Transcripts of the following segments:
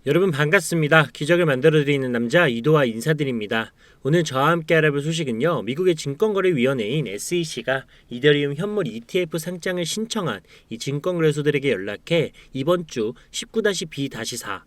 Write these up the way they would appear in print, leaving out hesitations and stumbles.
여러분 반갑습니다. 기적을 만들어드리는 남자 이도와 인사드립니다. 오늘 저와 함께 알아볼 소식은요. 미국의 증권거래위원회인 SEC가 이더리움 현물 ETF 상장을 신청한 이 증권거래소들에게 연락해 이번 주 19-B-4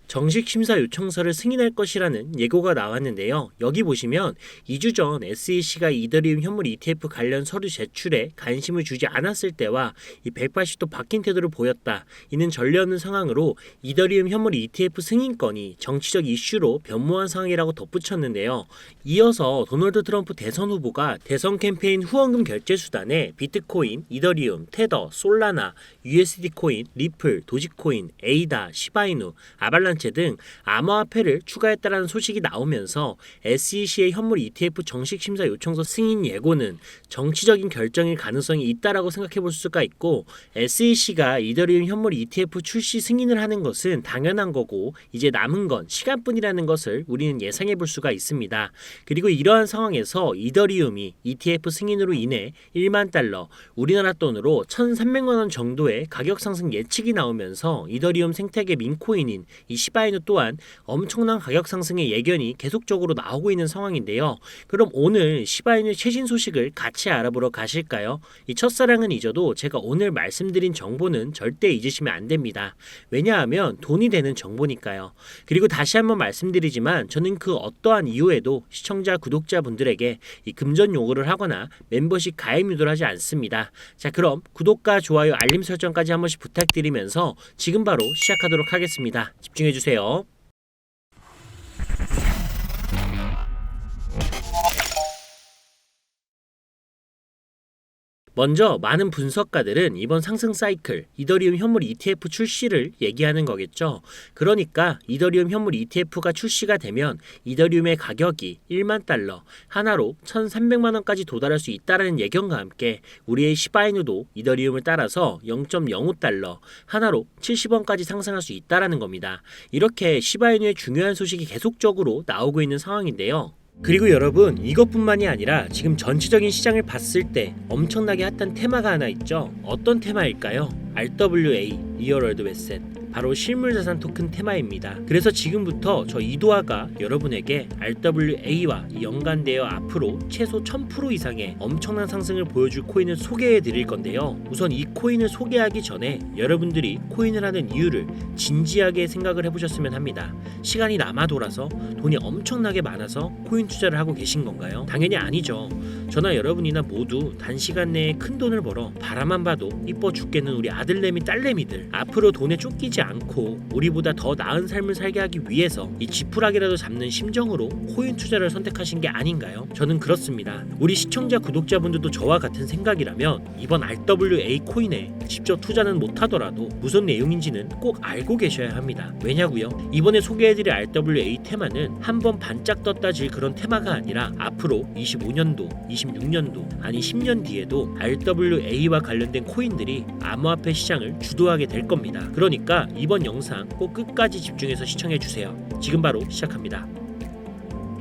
정식 심사 요청서를 승인할 것이라는 예고가 나왔는데요. 여기 보시면 2주 전 SEC가 이더리움 현물 ETF 관련 서류 제출에 관심을 주지 않았을 때와 이 180도 바뀐 태도를 보였다. 이는 전례 없는 상황으로 이더리움 현물 ETF 승인권이 정치적 이슈로 변모한 상황이라고 덧붙였는데요. 이어서 도널드 트럼프 대선 후보가 대선 캠페인 후원금 결제 수단에 비트코인, 이더리움, 테더, 솔라나, USD 코인, 리플, 도지코인, 에이다, 시바이누, 아발란체 등 암호화폐를 추가했다라는 소식이 나오면서 SEC의 현물 ETF 정식 심사 요청서 승인 예고는 정치적인 결정일 가능성이 있다라고 생각해 볼 수가 있고, SEC가 이더리움 현물 ETF 출시 승인을 하는 것은 당연한 거고 이제 남은 건 시간뿐이라는 것을 우리는 예상해 볼 수가 있습니다. 그리고 이러한 상황에서 이더리움이 ETF 승인으로 인해 1만 달러, 우리나라 돈으로 1,300만 원 정도의 가격 상승 예측이 나오면서 이더리움 생태계 민코인인 이 시바이누 또한 엄청난 가격 상승의 예견이 계속적으로 나오고 있는 상황인데요. 그럼 오늘 시바이누 최신 소식을 같이 알아보러 가실까요? 이 첫사랑은 잊어도 제가 오늘 말씀드린 정보는 절대 잊으시면 안 됩니다. 왜냐하면 돈이 되는 정보니까요. 그리고 다시 한번 말씀드리지만 저는 그 어떠한 이유에도 시청자, 구독자분들에게 이 금전 요구를 하거나 멤버십 가입 유도를 하지 않습니다. 자, 그럼 구독과 좋아요, 알림 설정까지 한 번씩 부탁드리면서 지금 바로 시작하도록 하겠습니다. 집중해주세요. 먼저 많은 분석가들은 이번 상승 사이클 이더리움 현물 ETF 출시를 얘기하는 거겠죠. 그러니까 이더리움 현물 ETF가 출시가 되면 이더리움의 가격이 1만 달러, 하나로 1,300만 원까지 도달할 수 있다는 예견과 함께 우리의 시바이누도 이더리움을 따라서 0.05달러, 하나로 70원까지 상승할 수 있다는 겁니다. 이렇게 시바이누의 중요한 소식이 계속적으로 나오고 있는 상황인데요. 그리고 여러분, 이것뿐만이 아니라 지금 전체적인 시장을 봤을 때 엄청나게 핫한 테마가 하나 있죠. 어떤 테마일까요? RWA, 리얼 월드 에셋, 바로 실물자산 토큰 테마입니다. 그래서 지금부터 저 이도아가 여러분에게 RWA와 연관되어 앞으로 최소 1000% 이상의 엄청난 상승을 보여줄 코인을 소개해 드릴 건데요. 우선 이 코인을 소개하기 전에 여러분들이 코인을 하는 이유를 진지하게 생각을 해보셨으면 합니다. 시간이 남아 돌아서 돈이 엄청나게 많아서 코인 투자를 하고 계신 건가요? 당연히 아니죠. 저나 여러분이나 모두 단시간 내에 큰 돈을 벌어 바라만 봐도 이뻐 죽겠는 우리 아들내미 딸내미들, 앞으로 돈에 쫓기지 않고 우리보다 더 나은 삶을 살게 하기 위해서 이 지푸라기라도 잡는 심정으로 코인 투자를 선택하신 게 아닌가요? 저는 그렇습니다. 우리 시청자 구독자분들도 저와 같은 생각이라면 이번 RWA 코인에 직접 투자는 못하더라도 무슨 내용인지는 꼭 알고 계셔야 합니다. 왜냐고요? 이번에 소개해드릴 RWA 테마는 한번 반짝 떴다 질 그런 테마가 아니라 앞으로 25년도, 26년도, 아니 10년 뒤에도 RWA와 관련된 코인들이 암호화폐 시장을 주도하게 될 겁니다. 그러니까 이번 영상 꼭 끝까지 집중해서 시청해주세요. 지금 바로 시작합니다.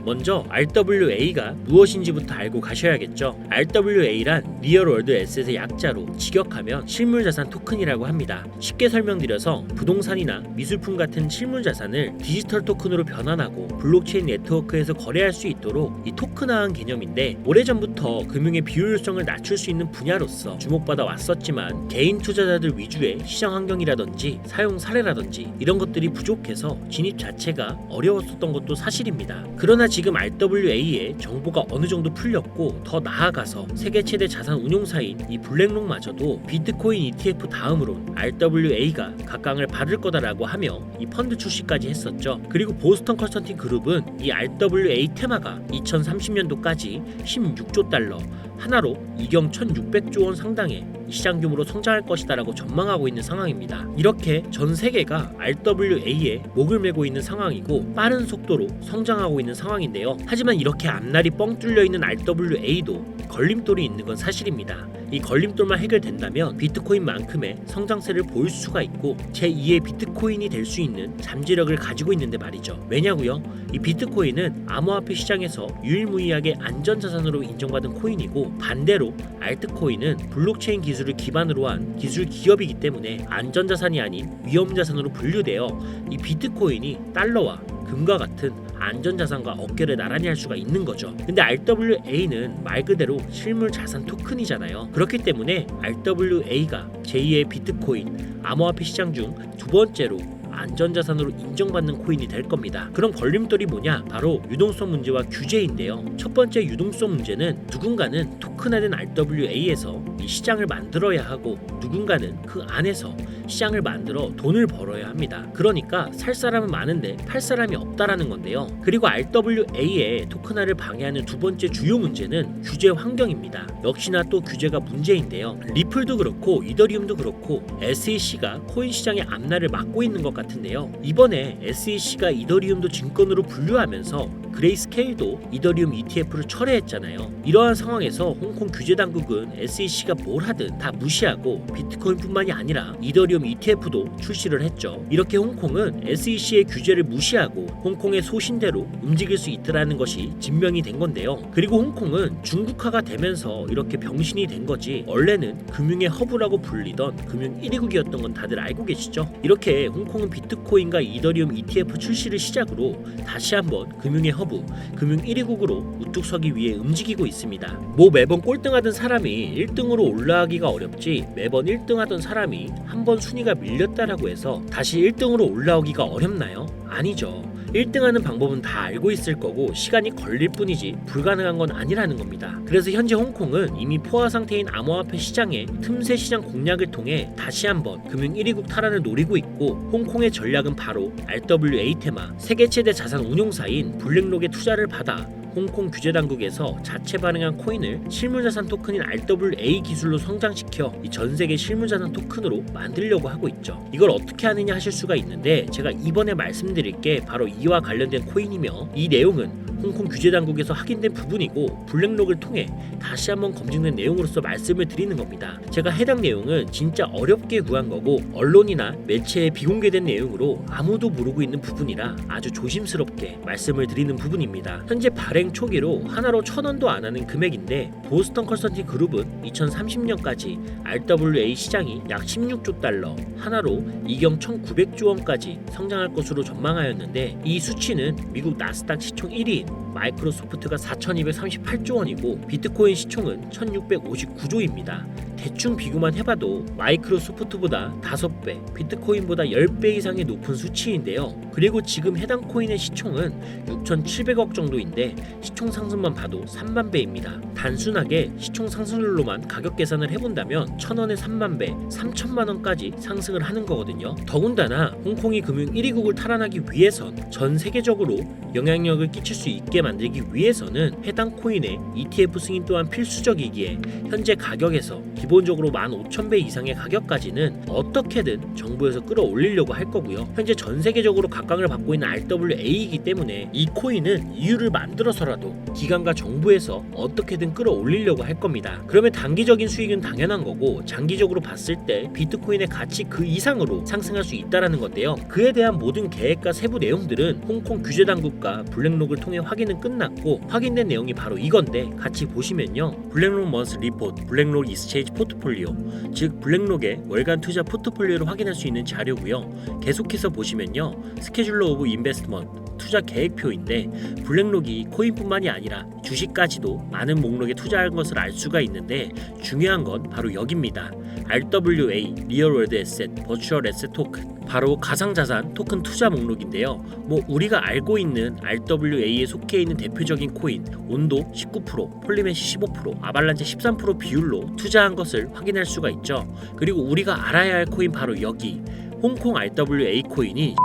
먼저 RWA가 무엇인지부터 알고 가셔야겠죠. RWA란 리얼 월드 에셋의 약자로 직역하면 실물자산 토큰이라고 합니다. 쉽게 설명드려서 부동산이나 미술품 같은 실물자산을 디지털 토큰으로 변환하고 블록체인 네트워크에서 거래할 수 있도록 이 토큰화한 개념인데, 오래전부터 금융의 비효율성을 낮출 수 있는 분야로서 주목받아 왔었지만 개인 투자자들 위주의 시장 환경이라든지 사용 사례라든지 이런 것들이 부족해서 진입 자체가 어려웠었던 것도 사실입니다. 그러나 지금 RWA의 정보가 어느 정도 풀렸고 더 나아가서 세계 최대 자산 운용사인 이 블랙록마저도 비트코인 ETF 다음으로 RWA가 각광을 받을 거다라고 하며 이 펀드 출시까지 했었죠. 그리고 보스턴 컨설팅 그룹은 이 RWA 테마가 2030년도까지 16조 달러, 하나로 이경 1600조 원 상당의 시장 규모로 성장할 것이다라고 전망하고 있는 상황입니다. 이렇게 전 세계가 RWA에 목을 메고 있는 상황이고 빠른 속도로 성장하고 있는 상황인데요. 하지만 이렇게 앞날이 뻥 뚫려 있는 RWA도 걸림돌이 있는 건 사실입니다. 이 걸림돌만 해결된다면 비트코인만큼의 성장세를 보일 수가 있고 제2의 비트코인이 될 수 있는 잠재력을 가지고 있는데 말이죠. 왜냐고요? 이 비트코인은 암호화폐 시장에서 유일무이하게 안전자산으로 인정받은 코인이고 반대로 알트코인은 블록체인 기술을 기반으로 한 기술 기업이기 때문에 안전자산이 아닌 위험자산으로 분류되어 이 비트코인이 달러와 금과 같은 안전자산과 어깨를 나란히 할 수가 있는 거죠. 근데 RWA는 말 그대로 실물 자산 토큰이잖아요. 그렇기 때문에 RWA가 제2의 비트코인, 암호화폐 시장 중 두 번째로 안전자산으로 인정받는 코인이 될 겁니다. 그럼 걸림돌이 뭐냐? 바로 유동성 문제와 규제인데요. 첫 번째 유동성 문제는 누군가는 토큰화된 RWA에서 이 시장을 만들어야 하고 누군가는 그 안에서 시장을 만들어 돈을 벌어야 합니다. 그러니까 살 사람은 많은데 팔 사람이 없다라는 건데요. 그리고 RWA의 토큰화를 방해하는 두 번째 주요 문제는 규제 환경입니다. 역시나 또 규제가 문제인데요. 리플도 그렇고 이더리움도 그렇고 SEC가 코인 시장의 앞날을 막고 있는 것 같은데요. 이번에 SEC가 이더리움도 증권으로 분류하면서 그레이스케일도 이더리움 ETF를 철회했잖아요. 이러한 상황에서 홍콩 규제 당국은 SEC가 뭘 하든 다 무시하고 비트코인뿐만이 아니라 이더리움 ETF도 출시를 했죠. 이렇게 홍콩은 SEC의 규제를 무시하고 홍콩의 소신대로 움직일 수 있더라는 것이 증명이 된 건데요. 그리고 홍콩은 중국화가 되면서 이렇게 병신이 된 거지 원래는 금융의 허브라고 불리던 금융 1위국이었던 건 다들 알고 계시죠? 이렇게 홍콩은 비트코인과 이더리움 ETF 출시를 시작으로 다시 한번 금융의 허브, 금융 1위국으로 우뚝 서기 위해 움직이고 있습니다. 뭐 매번 꼴등하던 사람이 1등으로 올라가기가 어렵지 매번 1등하던 사람이 한 번 순위가 밀렸다라고 해서 다시 1등으로 올라오기가 어렵나요? 아니죠. 1등하는 방법은 다 알고 있을 거고 시간이 걸릴 뿐이지 불가능한 건 아니라는 겁니다. 그래서 현재 홍콩은 이미 포화 상태인 암호화폐 시장의 틈새 시장 공략을 통해 다시 한번 금융 1위국 탈환을 노리고 있고 홍콩의 전략은 바로 RWA 테마 세계 최대 자산 운용사인 블랙록의 투자를 받아 홍콩 규제 당국에서 자체 발행한 코인을 실물자산 토큰인 RWA 기술로 성장시켜 이 전 세계 실물자산 토큰으로 만들려고 하고 있죠. 이걸 어떻게 하느냐 하실 수가 있는데 제가 이번에 말씀드릴 게 바로 이와 관련된 코인이며 이 내용은 홍콩 규제 당국에서 확인된 부분이고 블랙록을 통해 다시 한번 검증된 내용으로서 말씀을 드리는 겁니다. 제가 해당 내용은 진짜 어렵게 구한 거고 언론이나 매체에 비공개된 내용으로 아무도 모르고 있는 부분이라 아주 조심스럽게 말씀을 드리는 부분입니다. 현재 발행 초기로 하나로 1,000원도 안 하는 금액인데 보스턴 컨설팅 그룹은 2030년까지 RWA 시장이 약 16조 달러, 하나로 이경 1,900조 원까지 성장할 것으로 전망하였는데 이 수치는 미국 나스닥 시총 1위인 마이크로소프트가 4,238조 원이고 비트코인 시총은 1,659조입니다. 대충 비교만 해봐도 마이크로소프트보다 5배, 비트코인보다 10배 이상의 높은 수치인데요. 그리고 지금 해당 코인의 시총은 6,700억 정도인데 시총 상승만 봐도 3만 배입니다. 단순하게 시총 상승률로만 가격 계산을 해본다면 1,000원에 3만 배, 3천만 원까지 상승을 하는 거거든요. 더군다나 홍콩이 금융 1위국을 탈환하기 위해선 전 세계적으로 영향력을 끼칠 수 있게 만들기 위해서는 해당 코인의 ETF 승인 또한 필수적이기에 현재 가격에서 기본적으로 15,000배 이상의 가격까지는 어떻게든 정부에서 끌어올리려고 할 거고요. 현재 전 세계적으로 각광을 받고 있는 RWA이기 때문에 이 코인은 이유를 만들어서라도 기관과 정부에서 어떻게든 끌어올리려고 할 겁니다. 그러면 단기적인 수익은 당연한 거고 장기적으로 봤을 때 비트코인의 가치 그 이상으로 상승할 수 있다라는 건데요. 그에 대한 모든 계획과 세부 내용들은 홍콩 규제 당국과 블랙록을 통해 확인은 끝났고 확인된 내용이 바로 이건데 같이 보시면요. 블랙록 먼스 리포트, 블랙록 익스체인지 포트폴리오, 즉 블랙록의 월간 투자 포트폴리오를 확인할 수 있는 자료고요. 계속해서 보시면요. 스케줄러 오브 인베스트먼트 투자 계획표인데 블랙록이 코인뿐만이 아니라 주식까지도 많은 목록에 투자할 것을 알 수가 있는데 중요한 건 바로 여기입니다. RWA, 리얼 월드 에셋, 버추얼 에셋 토큰, 바로 가상자산 토큰 투자 목록인데요. 뭐 우리가 알고 있는 RWA에 속해 있는 대표적인 코인 온도 19%, 폴리메시 15%, 아발란체 13% 비율로 투자한 것을 확인할 수가 있죠. 그리고 우리가 알아야 할 코인 바로 여기 홍콩 RWA 코인이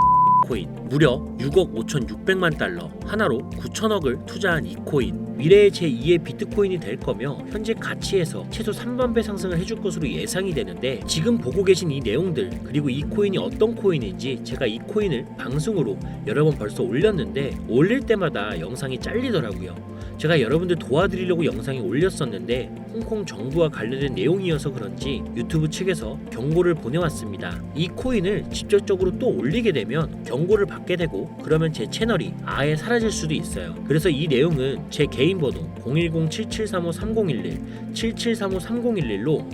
코인 무려 6억 5,600만 달러 하나로 9천억을 투자한 이 코인 미래의 제2의 비트코인이 될 거며 현재 가치에서 최소 3만 배 상승을 해줄 것으로 예상이 되는데 지금 보고 계신 이 내용들 그리고 이 코인이 어떤 코인인지 제가 이 코인을 방송으로 여러 번 벌써 올렸는데 올릴 때마다 영상이 잘리더라고요. 제가 여러분들 도와드리려고 영상에 올렸었는데 홍콩 정부와 관련된 내용이어서 그런지 유튜브 측에서 경고를 보내왔습니다. 이 코인을 직접적으로 또 올리게 되면 경고를 받게 되고 그러면 제 채널이 아예 사라질 수도 있어요. 그래서 이 내용은 제 개인 번호 010-7735-3011 7735-3011로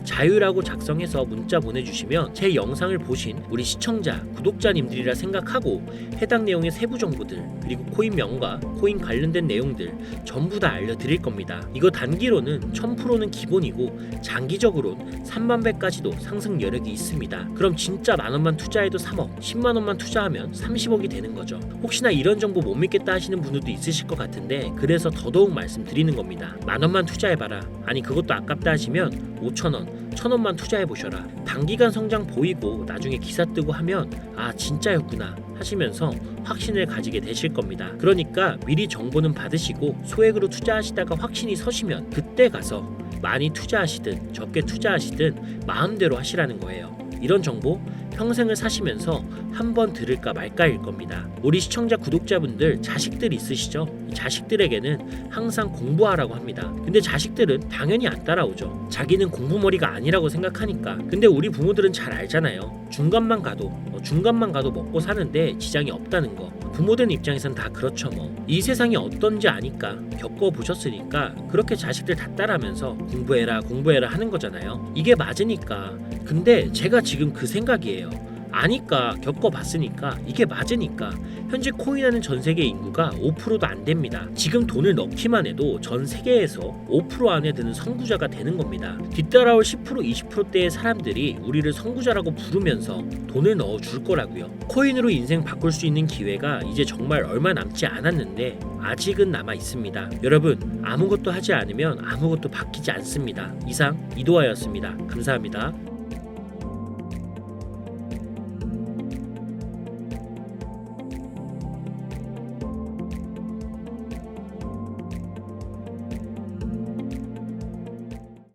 자유라고 작성해서 문자 보내주시면 제 영상을 보신 우리 시청자, 구독자님들이라 생각하고 해당 내용의 세부 정보들 그리고 코인명과 코인 관련된 내용들 전부 다 알려드릴 겁니다. 이거 단기로는 1000%는 기본이고 장기적으로는 3만배까지도 상승 여력이 있습니다. 그럼 진짜 만원만 투자해도 3억, 10만원만 투자하면 30억이 되는 거죠. 혹시나 이런 정보 못 믿겠다 하시는 분들도 있으실 것 같은데 그래서 더더욱 말씀드리는 겁니다. 만원만 투자해봐라. 아니 그것도 아깝다 하시면 5천원 1000원만 투자해보셔라. 단기간 성장 보이고 나중에 기사 뜨고 하면 아 진짜였구나 하시면서 확신을 가지게 되실 겁니다. 그러니까 미리 정보는 받으시고 소액으로 투자하시다가 확신이 서시면 그때 가서 많이 투자하시든 적게 투자하시든 마음대로 하시라는 거예요. 이런 정보 평생을 사시면서 한번 들을까 말까일 겁니다. 우리 시청자 구독자분들 자식들 있으시죠? 자식들에게는 항상 공부하라고 합니다. 근데 자식들은 당연히 안 따라오죠. 자기는 공부머리가 아니라고 생각하니까. 근데 우리 부모들은 잘 알잖아요. 중간만 가도 먹고 사는데 지장이 없다는 거. 부모들 입장에선 다 그렇죠 뭐. 이 세상이 어떤지 아니까 겪어보셨으니까 그렇게 자식들 다 따라하면서 공부해라 하는 거잖아요. 이게 맞으니까. 근데 제가 지금 그 생각이에요. 아니까 겪어봤으니까 이게 맞으니까. 현재 코인하는 전 세계 인구가 5%도 안 됩니다. 지금 돈을 넣기만 해도 전 세계에서 5% 안에 드는 선구자가 되는 겁니다. 뒤따라올 10% 20%대의 사람들이 우리를 선구자라고 부르면서 돈을 넣어줄 거라고요. 코인으로 인생 바꿀 수 있는 기회가 이제 정말 얼마 남지 않았는데 아직은 남아 있습니다. 여러분 아무것도 하지 않으면 아무것도 바뀌지 않습니다. 이상 이도하였습니다. 감사합니다.